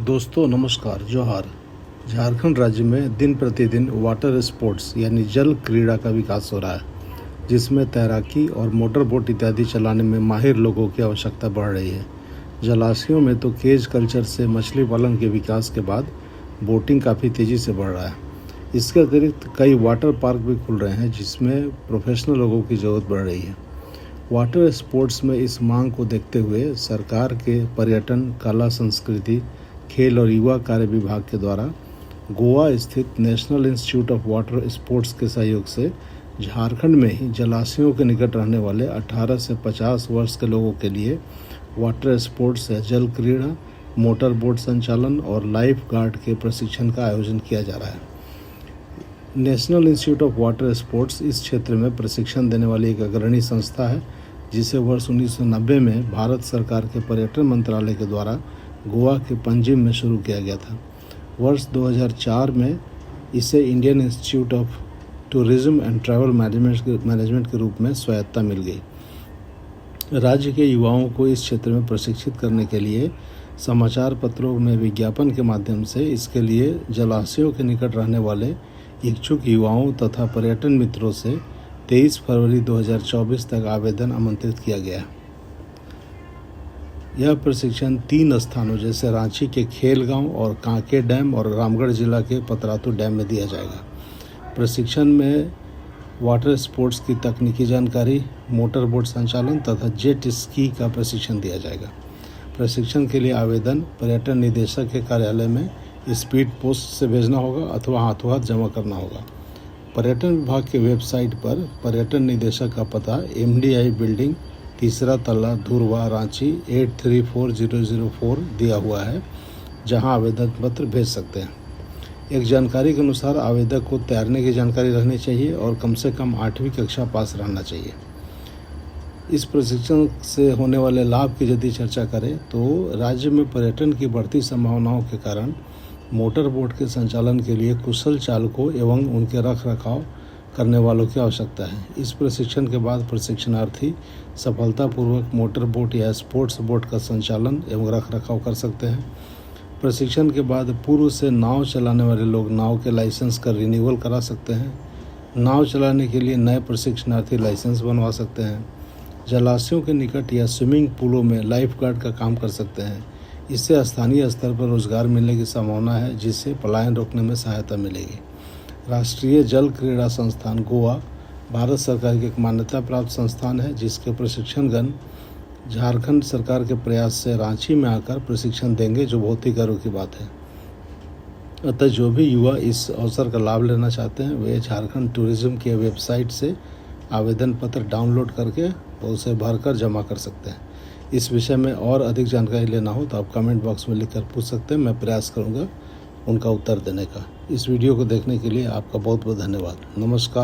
दोस्तों नमस्कार, जोहार। झारखंड राज्य में दिन प्रतिदिन वाटर स्पोर्ट्स यानी जल क्रीड़ा का विकास हो रहा है, जिसमें तैराकी और मोटर बोट इत्यादि चलाने में माहिर लोगों की आवश्यकता बढ़ रही है। जलाशयों में तो केज कल्चर से मछली पालन के विकास के बाद बोटिंग काफ़ी तेज़ी से बढ़ रहा है। इसके अतिरिक्त कई वाटर पार्क भी खुल रहे हैं, जिसमें प्रोफेशनल लोगों की ज़रूरत बढ़ रही है। वाटर स्पोर्ट्स में इस मांग को देखते हुए सरकार के पर्यटन, कला, संस्कृति, खेल और युवा कार्य विभाग के द्वारा गोवा स्थित national institute of water sports के सहयोग से झारखंड में ही जलाशयों के निकट रहने वाले 18 से 50 वर्ष के लोगों के लिए वाटर स्पोर्ट्स या जल क्रीड़ा, मोटर बोट संचालन और लाइफ गार्ड के प्रशिक्षण का आयोजन किया जा रहा है। National institute of water sports इस क्षेत्र में प्रशिक्षण देने वाली एक अग्रणी संस्था है, जिसे वर्ष 1990 में भारत सरकार के पर्यटन मंत्रालय के द्वारा गोवा के पंजिम में शुरू किया गया था। वर्ष 2004 में इसे Indian institute of tourism and travel management के रूप में स्वायत्तता मिल गई। राज्य के युवाओं को इस क्षेत्र में प्रशिक्षित करने के लिए समाचार पत्रों में विज्ञापन के माध्यम से इसके लिए जलाशयों के निकट रहने वाले इच्छुक युवाओं तथा पर्यटन मित्रों से 23 फरवरी 2024 तक आवेदन आमंत्रित किया गया। यह प्रशिक्षण 3 स्थानों जैसे रांची के खेलगांव और कांके डैम और रामगढ़ जिला के पतरातू डैम में दिया जाएगा। प्रशिक्षण में वाटर स्पोर्ट्स की तकनीकी जानकारी, मोटर बोट संचालन तथा जेट स्की का प्रशिक्षण दिया जाएगा। प्रशिक्षण के लिए आवेदन पर्यटन निदेशक के कार्यालय में स्पीड पोस्ट से भेजना होगा अथवा हाथों हाथ जमा करना होगा। पर्यटन विभाग के वेबसाइट पर पर्यटन निदेशक का पता MDI बिल्डिंग, 3रा तल्ला, धुरवा, रांची 834004 दिया हुआ है, जहां आवेदन पत्र भेज सकते हैं। एक जानकारी के अनुसार आवेदक को तैरने की जानकारी रहनी चाहिए और कम से कम 8वीं कक्षा पास रहना चाहिए। इस प्रशिक्षण से होने वाले लाभ की यदि चर्चा करें तो राज्य में पर्यटन की बढ़ती संभावनाओं के कारण मोटर बोट के संचालन के लिए कुशल चालकों एवं उनके रख रखाव करने वालों की आवश्यकता है। इस प्रशिक्षण के बाद प्रशिक्षणार्थी सफलतापूर्वक मोटर बोट या स्पोर्ट्स बोट का संचालन एवं रख रखाव कर सकते हैं। प्रशिक्षण के बाद पूर्व से नाव चलाने वाले लोग नाव के लाइसेंस का रिन्यूअल करा सकते हैं। नाव चलाने के लिए नए प्रशिक्षणार्थी लाइसेंस बनवा सकते हैं। जलाशयों के निकट या स्विमिंग पूलों में लाइफ गार्ड का काम कर सकते हैं। इससे स्थानीय स्तर पर रोजगार मिलने की संभावना है, जिससे पलायन रोकने में सहायता मिलेगी। राष्ट्रीय जल क्रीड़ा संस्थान गोवा भारत सरकार की एक मान्यता प्राप्त संस्थान है, जिसके प्रशिक्षणगण झारखंड सरकार के प्रयास से रांची में आकर प्रशिक्षण देंगे, जो बहुत ही गर्व की बात है। अतः जो भी युवा इस अवसर का लाभ लेना चाहते हैं वे झारखंड टूरिज्म के वेबसाइट से आवेदन पत्र डाउनलोड करके उसे भरकर जमा कर सकते हैं। इस विषय में और अधिक जानकारी लेना हो तो आप कमेंट बॉक्स में लिखकर पूछ सकते हैं। मैं प्रयास करूँगा उनका उत्तर देने का। इस वीडियो को देखने के लिए आपका बहुत बहुत धन्यवाद। नमस्कार।